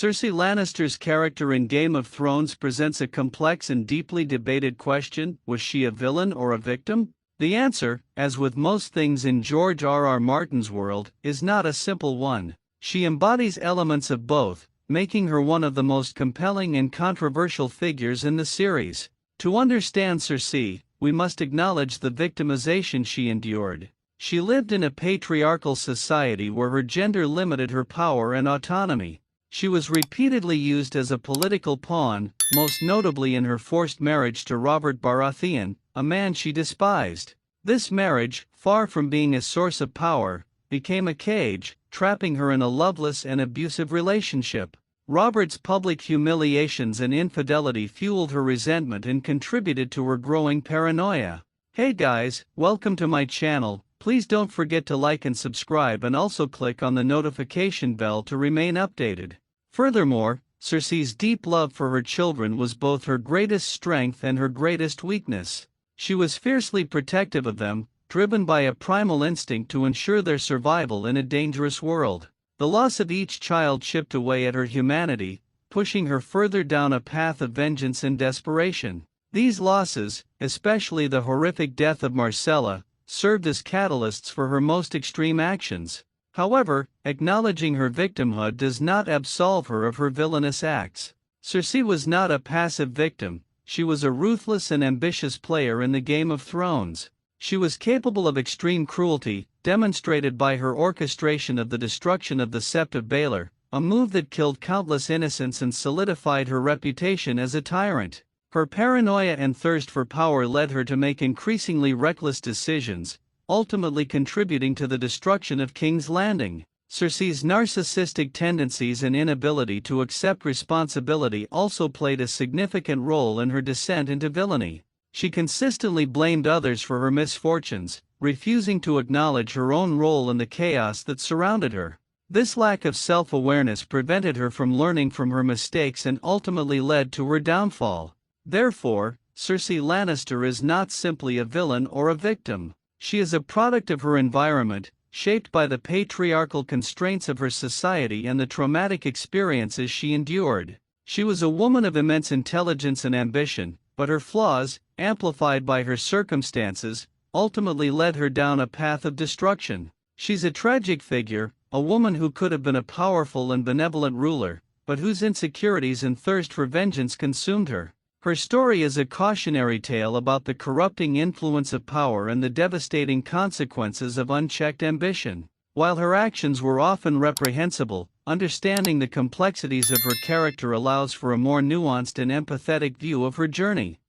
Cersi Lannister's character in Game of Thrones presents a complex and deeply debated question: was she a villain or a victim? The answer, as with most things in George R.R. Martin's world, is not a simple one. She embodies elements of both, making her one of the most compelling and controversial figures in the series. To understand Cersei, we must acknowledge the victimization she endured. She lived in a patriarchal society where her gender limited her power and autonomy. She was repeatedly used as a political pawn, most notably in her forced marriage to Robert Baratheon, a man she despised. This marriage, far from being a source of power, became a cage, trapping her in a loveless and abusive relationship. Robert's public humiliations and infidelity fueled her resentment and contributed to her growing paranoia. Hey guys, welcome to my channel. Please don't forget to like and subscribe, and also click on the notification bell to remain updated. Furthermore, Cersei's deep love for her children was both her greatest strength and her greatest weakness. She was fiercely protective of them, driven by a primal instinct to ensure their survival in a dangerous world. The loss of each child chipped away at her humanity, pushing her further down a path of vengeance and desperation. These losses, especially the horrific death of Marcella, served as catalysts for her most extreme actions. However, acknowledging her victimhood does not absolve her of her villainous acts. Cersei was not a passive victim; she was a ruthless and ambitious player in the Game of Thrones. She was capable of extreme cruelty, demonstrated by her orchestration of the destruction of the Sept of Baelor, a move that killed countless innocents and solidified her reputation as a tyrant. Her paranoia and thirst for power led her to make increasingly reckless decisions, ultimately contributing to the destruction of King's Landing. Cersei's narcissistic tendencies and inability to accept responsibility also played a significant role in her descent into villainy. She consistently blamed others for her misfortunes, refusing to acknowledge her own role in the chaos that surrounded her. This lack of self-awareness prevented her from learning from her mistakes and ultimately led to her downfall. Therefore, Cersi Lannister is not simply a villain or a victim. She is a product of her environment, shaped by the patriarchal constraints of her society and the traumatic experiences she endured. She was a woman of immense intelligence and ambition, but her flaws, amplified by her circumstances, ultimately led her down a path of destruction. She's a tragic figure, a woman who could have been a powerful and benevolent ruler, but whose insecurities and thirst for vengeance consumed her. Her story is a cautionary tale about the corrupting influence of power and the devastating consequences of unchecked ambition. While her actions were often reprehensible, understanding the complexities of her character allows for a more nuanced and empathetic view of her journey.